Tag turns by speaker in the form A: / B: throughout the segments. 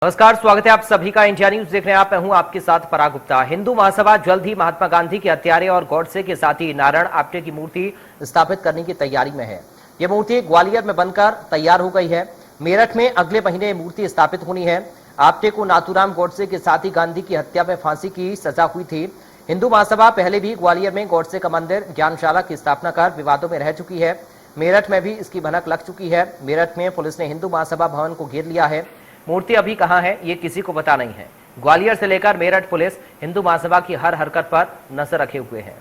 A: नमस्कार, स्वागत है आप सभी का इंडिया न्यूज देख रहे हैं आप। मैं हूं आपके साथ पराग गुप्ता। हिंदू महासभा जल्द ही महात्मा गांधी के हत्यारे और गॉडसे के साथ ही नारायण आप्टे की मूर्ति स्थापित करने की तैयारी में है। यह मूर्ति ग्वालियर में बनकर तैयार हो गई है। मेरठ में अगले महीने मूर्ति स्थापित होनी है। आप्टे को नाथूराम गॉडसे के साथ ही गांधी की हत्या में फांसी की सजा हुई थी। हिंदू महासभा पहले भी ग्वालियर में गॉडसे का मंदिर ज्ञानशाला की स्थापना कर विवादों में रह चुकी है। मेरठ में भी इसकी भनक लग चुकी है। मेरठ में पुलिस ने हिंदू महासभा भवन को घेर लिया है। मूर्ति अभी कहां है ये किसी को पता नहीं है। ग्वालियर से लेकर मेरठ पुलिस हिंदू महासभा की हर हरकत पर नजर रखे हुए है।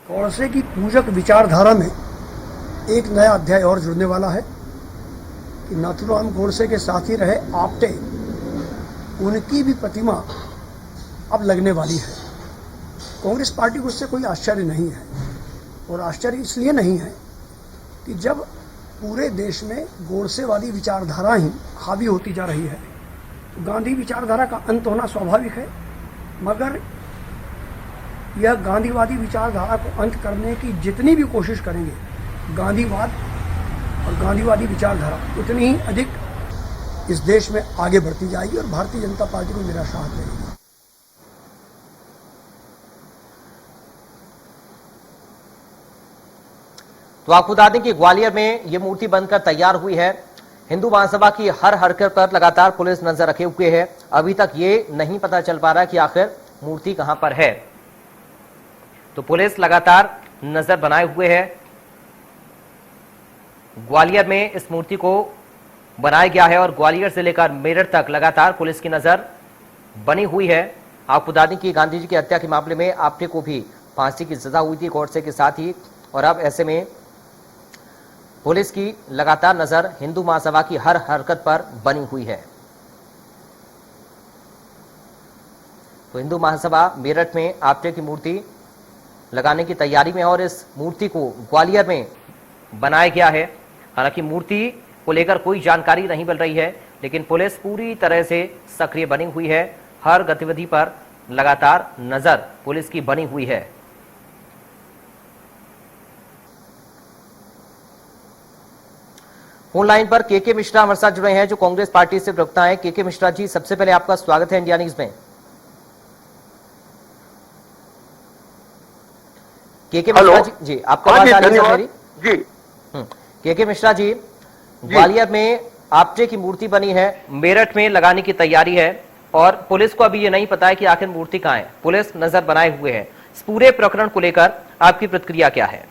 B: गॉडसे की पूजक विचारधारा में एक नया अध्याय और जुड़ने वाला है कि नाथूराम गॉडसे के साथी रहे आप्टे, उनकी भी प्रतिमा अब लगने वाली है। कांग्रेस पार्टी को उससे कोई आश्चर्य नहीं है, और आश्चर्य इसलिए नहीं है कि जब पूरे देश में गॉडसेवादी विचारधारा ही हावी होती जा रही है तो गांधी विचारधारा का अंत होना स्वाभाविक है। मगर यह गांधीवादी विचारधारा को अंत करने की जितनी भी कोशिश करेंगे, गांधीवाद और गांधीवादी विचारधारा उतनी ही अधिक इस देश में आगे बढ़ती जाएगी और भारतीय जनता पार्टी को निराशा रहेगी।
A: तो आपको बता दें कि ग्वालियर में यह मूर्ति बनकर तैयार हुई है। हिंदू महासभा की हर हरकत पर लगातार पुलिस नजर रखे हुए है। अभी तक ये नहीं पता चल पा रहा कि आखिर मूर्ति कहां पर है, तो पुलिस लगातार नजर बनाए हुए है। ग्वालियर में इस मूर्ति को बनाया गया है और ग्वालियर से लेकर मेरठ तक लगातार पुलिस की नजर बनी हुई है। आपको बता दें कि गांधी जी की हत्या के मामले में आप्टे को भी फांसी की सजा हुई थी गॉडसे के साथ ही, और अब ऐसे में पुलिस की लगातार नजर हिंदू महासभा की हर हरकत पर बनी हुई है। तो हिंदू महासभा मेरठ में आप्टे की मूर्ति लगाने की तैयारी में है और इस मूर्ति को ग्वालियर में बनाया गया है। हालांकि मूर्ति को लेकर कोई जानकारी नहीं मिल रही है, लेकिन पुलिस पूरी तरह से सक्रिय बनी हुई है। हर गतिविधि पर लगातार नजर पुलिस की बनी हुई है। फोन लाइन पर के मिश्रा हमारे साथ जुड़े हैं, जो कांग्रेस पार्टी से प्रवक्ता हैं। के मिश्रा जी, सबसे पहले आपका स्वागत है इंडिया न्यूज में। के मिश्रा जी, आपका आवाज आ रही है मेरी? जी। के मिश्रा जी, ग्वालियर में आप्टे की मूर्ति बनी है, मेरठ में लगाने की तैयारी है और पुलिस को अभी ये नहीं पता है कि आखिर मूर्ति कहां है। पुलिस नजर बनाए हुए है। इस पूरे प्रकरण को लेकर आपकी प्रतिक्रिया क्या है?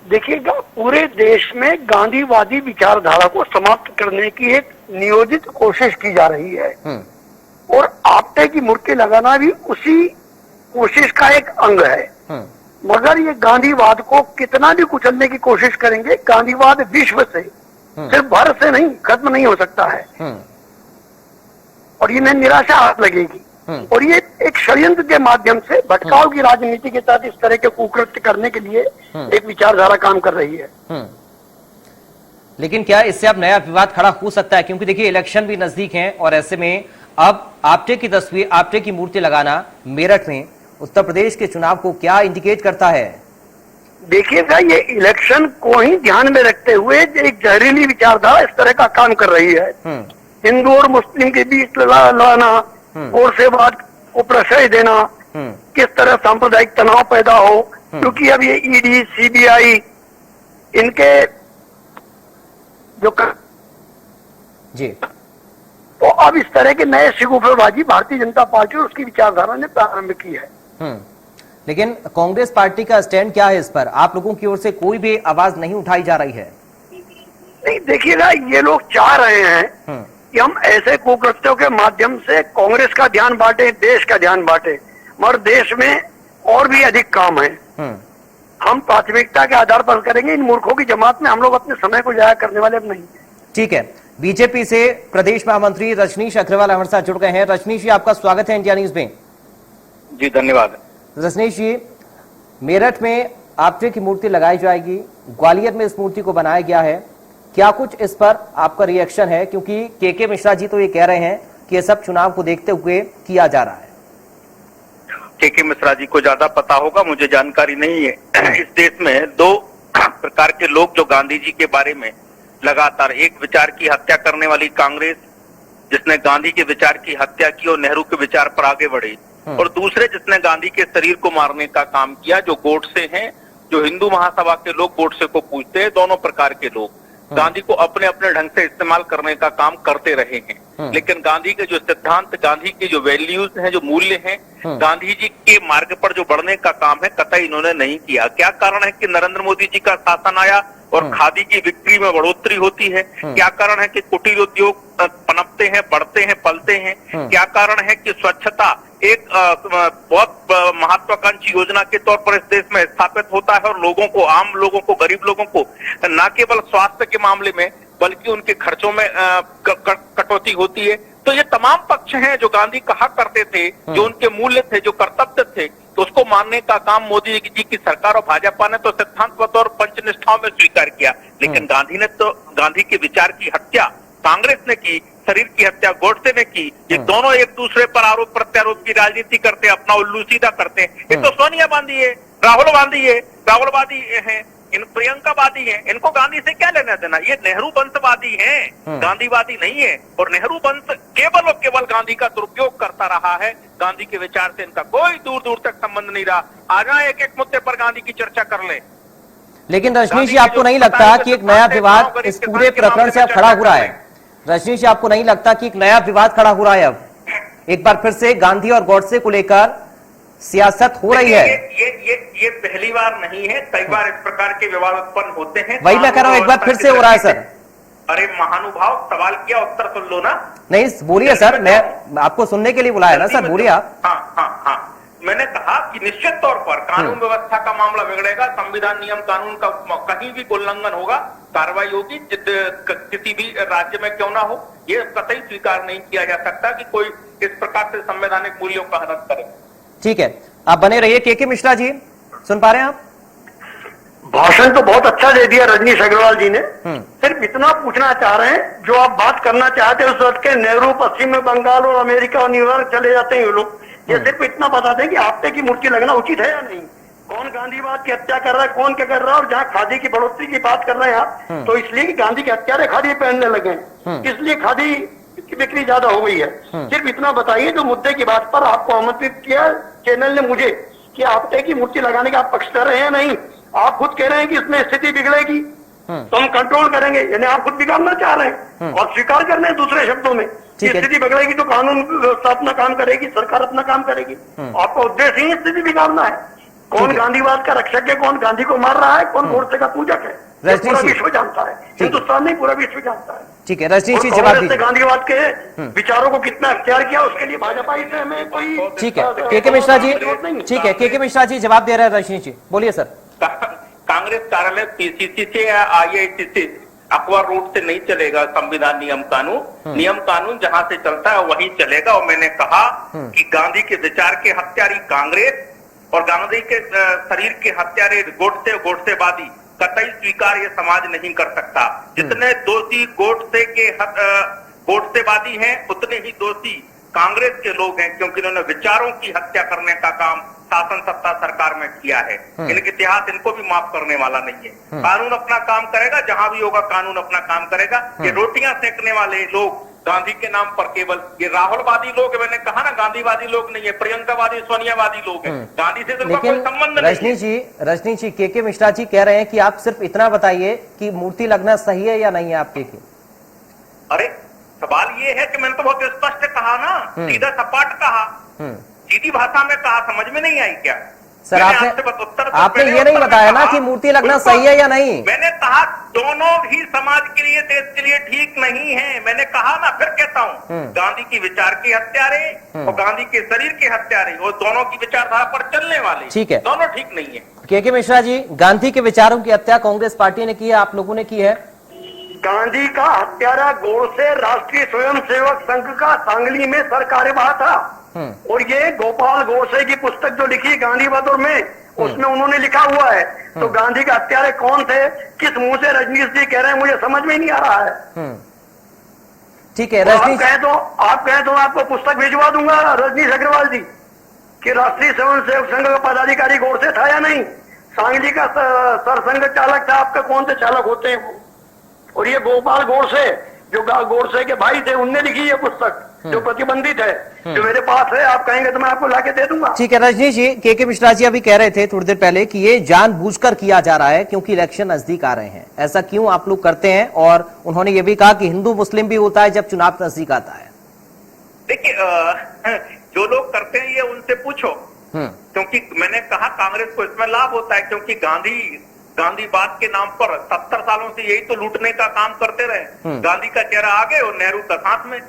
C: देखिएगा, पूरे देश में गांधीवादी विचारधारा को समाप्त करने की एक नियोजित कोशिश की जा रही है और आप्टे की मूर्ति लगाना भी उसी कोशिश का एक अंग है। मगर ये गांधीवाद को कितना भी कुचलने की कोशिश करेंगे, गांधीवाद विश्व से, सिर्फ भारत से नहीं, खत्म नहीं हो सकता है और इन्हें निराशा हाथ लगेगी। और ये एक षड्यंत्र के माध्यम से भटकाव की राजनीति के तहत इस तरह के कुकृत्य करने के लिए एक विचारधारा काम कर रही है।
A: लेकिन क्या इससे अब नया विवाद खड़ा हो सकता है? क्योंकि देखिए इलेक्शन भी नजदीक हैं और ऐसे में अब आप्टे की तस्वीर, आप्टे की मूर्ति लगाना मेरठ में उत्तर प्रदेश के चुनाव को क्या इंडिकेट करता है?
C: देखिएगा, ये इलेक्शन को ही ध्यान में रखते हुए एक जहरीली विचारधारा इस तरह का काम कर रही है। हिंदू और मुस्लिम के बीच लड़ाना, गॉडसेवाद को प्रश्रय देना, किस तरह सांप्रदायिक तनाव पैदा हो, क्योंकि अब ये ईडी, सीबीआई इनके जो
A: जी,
C: तो अब इस तरह के नए शिगुफेबाजी भारतीय जनता पार्टी और उसकी विचारधारा ने प्रारंभ की है।
A: लेकिन कांग्रेस पार्टी का स्टैंड क्या है इस पर? आप लोगों की ओर से कोई भी आवाज नहीं उठाई जा रही है?
C: नहीं, देखिएगा, ये लोग चाह रहे हैं कि हम ऐसे कुकृत्यों के माध्यम से कांग्रेस का ध्यान बांटे, देश का ध्यान बांटे, मगर देश में और भी अधिक काम है। हम प्राथमिकता के आधार पर करेंगे। इन मूर्खों की जमात में हम लोग अपने समय को जाया करने वाले अब नहीं।
A: ठीक है। बीजेपी से प्रदेश महामंत्री रजनीश अग्रवाल हमारे साथ जुड़ गए हैं। रजनीश जी, आपका स्वागत है इंडिया न्यूज में।
D: जी, धन्यवाद।
A: रजनीश जी, मेरठ में आप्टे की मूर्ति लगाई जाएगी, ग्वालियर में इस मूर्ति को बनाया गया है, क्या कुछ इस पर आपका रिएक्शन है? क्योंकि के मिश्रा जी तो ये कह रहे हैं कि ये सब चुनाव को देखते हुए किया जा रहा है।
D: के मिश्रा जी को ज्यादा पता होगा, मुझे जानकारी नहीं है। इस देश में दो प्रकार के लोग जो गांधी जी के बारे में लगातार एक विचार की हत्या करने वाली कांग्रेस, जिसने गांधी के विचार की हत्या की और नेहरू के विचार पर आगे बढ़ी, और दूसरे जिसने गांधी के शरीर को मारने का काम किया, जो गोडसे हैं, जो हिंदू महासभा के लोग गोडसे को पूछते हैं, दोनों प्रकार के लोग गांधी को अपने अपने ढंग से इस्तेमाल करने का काम करते रहे हैं। लेकिन गांधी के जो सिद्धांत, गांधी के जो वैल्यूज हैं, जो मूल्य हैं, गांधी जी के मार्ग पर जो बढ़ने का काम है, कतई इन्होंने नहीं किया। क्या कारण है कि नरेंद्र मोदी जी का शासन आया और खादी की बिक्री में बढ़ोतरी होती है? क्या कारण है कि कुटीर उद्योग पनपते हैं, बढ़ते हैं, पलते हैं? क्या कारण है कि स्वच्छता एक बहुत महत्वाकांक्षी योजना के तौर पर इस देश में स्थापित होता है और लोगों को, आम लोगों को, गरीब लोगों को न केवल स्वास्थ्य के मामले में बल्कि उनके खर्चों में कटौती होती है? तो ये तमाम पक्ष हैं जो गांधी कहा करते थे, जो उनके मूल्य थे, जो कर्तव्य थे, तो उसको मानने का काम मोदी जी की सरकार और भाजपा ने तो सिद्धांतवत और पंचनिष्ठाओं में स्वीकार किया। लेकिन गांधी ने तो, गांधी के विचार की हत्या कांग्रेस ने की, शरीर की हत्या गोडसे ने की। ये दोनों एक दूसरे पर आरोप प्रत्यारोप की राजनीति करते हैं, अपना उल्लू सीधा करते हैं। ये तो सोनिया गांधी है, राहुल गांधी है, राहुलवादी है, इन प्रियंकावादी हैं, इनको गांधी से क्या लेना देना? ये नेहरू वंशवादी हैं, गांधीवादी नहीं है। और नेहरू वंश केवल और केवल गांधी का दुरुपयोग करता रहा है। गांधी के विचार से इनका कोई दूर दूर तक संबंध नहीं रहा। आ जाए एक एक मुद्दे पर गांधी की चर्चा कर ले।
A: लेकिन रजनीश जी, आपको नहीं लगता कि एक नया विवाद इस पूरे प्रकरण से अब खड़ा हो रहा है? रजनीश जी, आपको नहीं लगता कि एक नया विवाद खड़ा हो रहा है? अब एक बार फिर से गांधी और गॉडसे को लेकर सियासत हो रही है।
D: ये पहली बार नहीं है, कई बार इस प्रकार के विवाद उत्पन्न होते हैं।
A: वही मैं कह रहा हूं, एक बार फिर से हो रहा है सर।
D: अरे महानुभाव, सवाल किया, उत्तर सुन लो ना।
A: नहीं बोलिए सर, मैं आपको सुनने के लिए बुलाया ना सर, बोलिए आप।
D: हाँ, मैंने कहा कि निश्चित तौर पर कानून व्यवस्था का मामला बिगड़ेगा, संविधान नियम कानून का कहीं भी उल्लंघन होगा, कार्रवाई होगी, किसी भी राज्य में क्यों ना हो। ये कतई स्वीकार नहीं किया जा सकता कि कोई इस प्रकार से संवैधानिक मूल्यों का हनन करे।
A: ठीक है, आप बने रहिए। के मिश्रा जी, सुन पा रहे हैं आप?
C: भाषण तो बहुत अच्छा दे दिया रजनीश अग्रवाल जी ने। सिर्फ इतना पूछना चाह रहे हैं, जो आप बात करना चाहते हैं उस वक्त के नेहरू पश्चिम बंगाल और अमेरिका और न्यूयॉर्क चले जाते हैं ये लोग। ये सिर्फ इतना बताते हैं कि आपटे की मूर्ति लगना उचित है या नहीं, कौन गांधीवाद की हत्या कर रहा है, कौन क्या कर रहा है। और जहाँ खादी की बढ़ोतरी की बात कर रहे हैं आप, तो इसलिए कि गांधी के हत्यारे खादी पहनने लगे, इसलिए खादी की बिक्री ज्यादा हो गई है। सिर्फ इतना बताइए, जो मुद्दे की बात पर आपको आमंत्रित किया चैनल ने मुझे, कि आपटे की मूर्ति लगाने का आप पक्ष कर रहे हैं नहीं। आप खुद कह रहे हैं कि इसमें स्थिति बिगड़ेगी तो हम कंट्रोल करेंगे, यानी आप खुद बिगाड़ना चाह रहे हैं और स्वीकार कर रहे हैं दूसरे शब्दों में। स्थिति बिगड़ेगी तो कानून व्यवस्था अपना काम करेगी, सरकार अपना काम करेगी। आपका उद्देश्य ही स्थिति बिगाड़ना है। कौन गांधीवाद का रक्षक है, कौन गांधी को मार रहा है, कौन गोडसे का पूजक है, पूरा विश्व जानता है। हिंदुस्तान नहीं, पूरा विश्व जानता है।
A: ठीक है रजनीश जी, जवाब दीजिए।
C: गांधीवाद के विचारों को कितना अख्तियार किया, उसके लिए भाजपा से हमें कोई।
A: ठीक है के मिश्रा जी, ठीक है के मिश्रा जी जवाब दे रहे हैं रजनीश जी, बोलिए सर।
D: कांग्रेस कार्यालय पीसीसी से या आईआईटी से, अखबार रोड से नहीं चलेगा संविधान नियम कानून। नियम कानून जहां से चलता है वहीं चलेगा। और मैंने कहा कि गांधी के विचार के हत्यारी कांग्रेस और गांधी के शरीर के हत्यारे गोडसेवादी कतई स्वीकार ये समाज नहीं कर सकता। जितने दोषी गोडसेवादी हैं, उतने ही दोषी कांग्रेस के लोग हैं, क्योंकि इन्होंने विचारों की हत्या करने का काम शासन सत्ता सरकार में किया है। इनके इतिहास इनको भी माफ करने वाला नहीं है। कानून अपना काम करेगा, जहां भी होगा कानून अपना काम करेगा। ये रोटियां सेकने वाले लोग गांधी के नाम पर केवल ये राहुलवादी लोग है, मैंने कहा ना, गांधीवादी लोग नहीं है, प्रियंकावादी सोनियावादी लोग हैं। गांधी से तो कोई संबंध नहीं।
A: रजनीश जी, के मिश्रा जी कह रहे हैं कि आप सिर्फ इतना बताइए कि मूर्ति लगना सही है या नहीं है आपके। अरे
D: सवाल ये है कि मैंने तो बहुत स्पष्ट कहा ना, सीधा सपाट कहा, सीधी भाषा में कहा, समझ में नहीं आई क्या?
A: सर आपने ये नहीं बताया ना कि मूर्ति लगना सही है या नहीं।
D: मैंने कहा दोनों ही समाज के लिए, देश के लिए ठीक नहीं है। मैंने कहा ना, फिर कहता हूँ, गांधी की विचार के हत्यारे और गांधी के शरीर के हत्यारे, वो दोनों की विचारधारा पर चलने वाले,
A: ठीक है,
D: दोनों ठीक नहीं है।
A: के मिश्रा जी, गांधी के विचारों की हत्या कांग्रेस पार्टी ने की है, आप लोगों ने की है।
C: गांधी का हत्यारा गोडसे राष्ट्रीय स्वयंसेवक संघ का सांगली में सर कार्यवाह था। और ये गोपाल गोडसे की पुस्तक जो लिखी गांधीवाद में, उसमें उन्होंने लिखा हुआ है। तो गांधी के हत्यारे कौन थे, किस मुंह से रजनीश जी कह रहे हैं, मुझे समझ में नहीं आ रहा है।
A: ठीक है,
C: आप कहें तो आपको पुस्तक भिजवा दूंगा रजनीश अग्रवाल जी, कि राष्ट्रीय स्वयंसेवक संघ का पदाधिकारी गोडसे था या नहीं। सांगली का सरसंघ चालक था, आपका कौन से चालक होते हैं वो? और ये गोपाल गोडसे, जो गोडसे के भाई थे, उनने लिखी ये पुस्तक जो प्रतिबंधित है, जो मेरे पास है। आप कहेंगे तो मैं आपको लाके दे दूंगा।
A: ठीक है रजनीश जी, के मिश्रा जी अभी कह रहे थे थोड़ी देर पहले कि ये जानबूझकर किया जा रहा है क्योंकि इलेक्शन नजदीक आ रहे हैं। ऐसा क्यों आप लोग करते हैं? और उन्होंने ये भी कहा कि हिंदू मुस्लिम भी होता है जब चुनाव नजदीक आता है।
D: देखिए, जो लोग करते हैं ये उनसे पूछो, क्योंकि मैंने कहा कांग्रेस को इसमें लाभ होता है, क्योंकि गांधीवाद के नाम पर 70 सालों से यही तो लूटने का काम करते रहे। गांधी का चेहरा आगे और नेहरू का साथ में,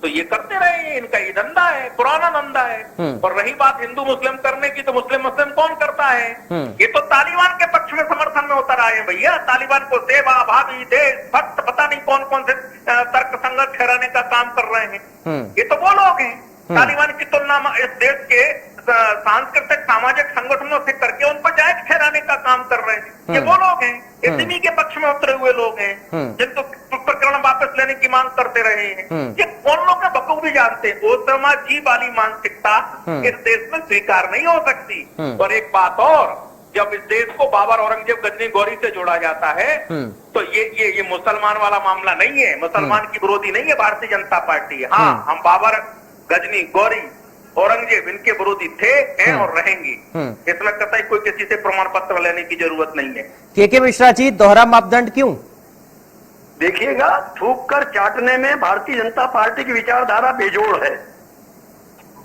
D: तो ये करते रहे, इनका ये धंधा है, पुराना धंधा है। और रही बात हिंदू मुस्लिम करने की, तो मुस्लिम कौन करता है? ये तो तालिबान के पक्ष में समर्थन में उतर आए हैं भैया। तालिबान को सेवा, भाभी, देश भक्त, पता नहीं कौन कौन से तर्क संगत ठहराने का काम कर रहे हैं। ये तो वो लोग हैं। तालिबान की तुलना इस देश के सांस्कृतिक सामाजिक संगठनों से करके उन पर जायज ठहराने का काम कर रहे हैं। ये वो लोग हैं, एसएमई के पक्ष में उतरे हुए लोग हैं, जिनको प्रकरण वापस लेने की मांग करते रहे हैं। ये कौन लोग का बखूबी जानते हैं। ओसामा जी वाली मानसिकता इस देश में स्वीकार नहीं हो सकती। और एक बात और, जब इस देश को बाबर, औरंगजेब, गजनी, गौरी से जोड़ा जाता है, तो ये मुसलमान वाला मामला नहीं है। मुसलमान की विरोधी नहीं है भारतीय जनता पार्टी। हाँ, हम बाबर, गजनी, गौरी, औरंगजेब इनके विरोधी थे, हैं और रहेंगे। इसमें कतई कोई किसी से प्रमाण पत्र लेने की जरूरत नहीं है।
A: के मिश्रा जी, दोहरा मापदंड क्यों?
C: देखिएगा, थूक कर चाटने में भारतीय जनता पार्टी की विचारधारा बेजोड़ है।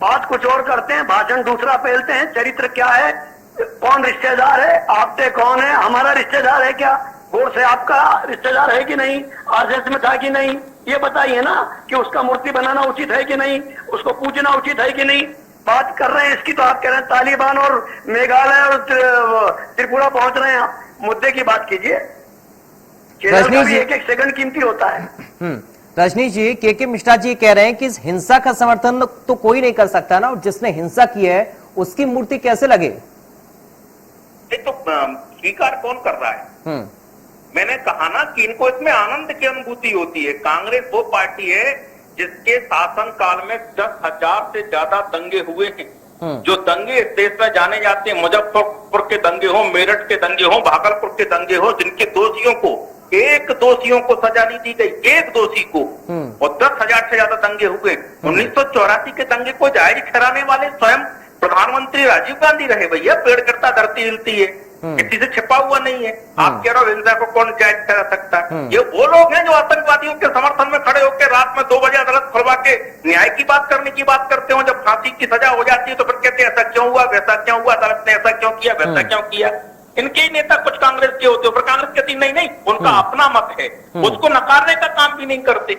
C: बात कुछ और करते हैं, भाषण दूसरा फैलते हैं। चरित्र क्या है, कौन रिश्तेदार है, आपसे कौन है, हमारा रिश्तेदार है क्या, गोर से आपका रिश्तेदार है कि नहीं, आरएसएस में था कि नहीं, ये बताइए ना। कि उसका मूर्ति बनाना उचित है कि नहीं, उसको पूजना उचित है कि नहीं। बात कर रहे हैं इसकी, तो आप कह रहे हैं तालिबान और मेघालय और त्रिपुरा पहुंच रहे हैं। मुद्दे की बात कीजिए। चैनल का भी एक सेकंड कीमती होता है।
A: रजनीश जी, के मिश्रा जी कह रहे हैं कि इस हिंसा का समर्थन तो कोई नहीं कर सकता ना, और जिसने हिंसा की है उसकी मूर्ति कैसे लगे?
D: तो स्वीकार कौन कर रहा है? मैंने कहा ना कि इनको इसमें आनंद की अनुभूति होती है। कांग्रेस वो पार्टी है जिसके शासन काल में 10,000 से ज्यादा दंगे हुए हैं। जो दंगे इस देश में जाने जाते हैं, मुजफ्फरपुर के दंगे हो, मेरठ के दंगे हो, भागलपुर के दंगे हो, जिनके एक दोषियों को सजा नहीं दी गई, एक दोषी को, और 10,000 से ज्यादा दंगे हुए। 1984 के दंगे को जायज ठहराने वाले स्वयं प्रधानमंत्री राजीव गांधी रहे भैया। पेड़ कटता धरती हिलती है, किसी से छिपा हुआ नहीं है। आप कह रहे हो हिंसा को कौन जायज ठहरा सकता है? ये वो लोग हैं जो आतंकवादियों के समर्थन में खड़े होकर रात में 2 बजे अदालत खुलवा के न्याय की बात करने की बात करते हो। जब फांसी की सजा हो जाती है तो फिर कहते हैं ऐसा क्यों हुआ, वैसा क्यों हुआ, अदालत ने ऐसा क्यों किया, वैसा क्यों किया। इनके ही नेता कुछ कांग्रेस के होते हो, पर कांग्रेस कहती नहीं, उनका अपना मत है, उसको नकारने का काम भी नहीं करते।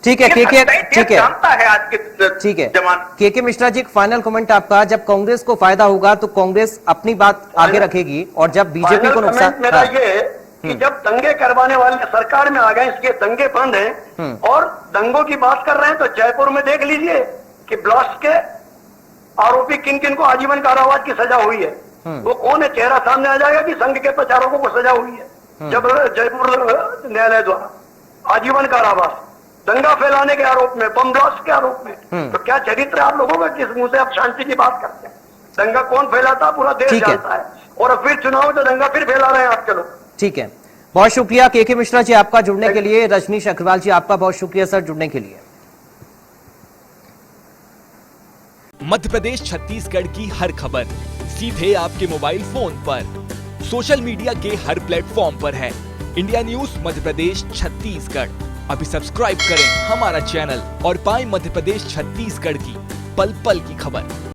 A: ठीक है, ठीक है,
D: जानता है आज के
A: ठीक है
D: जमाने।
A: के मिश्रा जी, फाइनल कमेंट आपका। जब कांग्रेस को फायदा होगा तो कांग्रेस अपनी बात आगे रखेगी, और जब बीजेपी को नुकसान।
C: मेरा ये कि जब दंगे करवाने वाले सरकार में आ गए, इसके दंगे बंद हैं और दंगों की बात कर रहे हैं, तो जयपुर में देख लीजिए कि ब्लास्ट के आरोपी किन किन को आजीवन कारावास की सजा हुई है। वो कौन है, चेहरा सामने आ जाएगा कि संघ के प्रचारकों को सजा हुई है जब जयपुर न्यायालय द्वारा आजीवन कारावास, दंगा फैलाने के आरोप में, बम ब्लास्ट के आरोप में। तो क्या चरित्र आप लोगों का, किस मुंह से आप शांति की बात करते हैं? दंगा कौन फैलाता, पूरा देश जानता है। और फिर चुनाव तो दंगा फिर फैला रहे हैं आपके लोग।
A: ठीक है, बहुत शुक्रिया के मिश्रा जी आपका जुड़ने के लिए। रजनीश अग्रवाल जी आपका बहुत शुक्रिया सर जुड़ने के लिए।
E: मध्य प्रदेश छत्तीसगढ़ की हर खबर सीधे आपके मोबाइल फोन पर, सोशल मीडिया के हर प्लेटफॉर्म पर है। इंडिया न्यूज मध्य प्रदेश छत्तीसगढ़, अभी सब्सक्राइब करें हमारा चैनल और पाएं मध्य प्रदेश छत्तीसगढ़ की पल पल की खबर।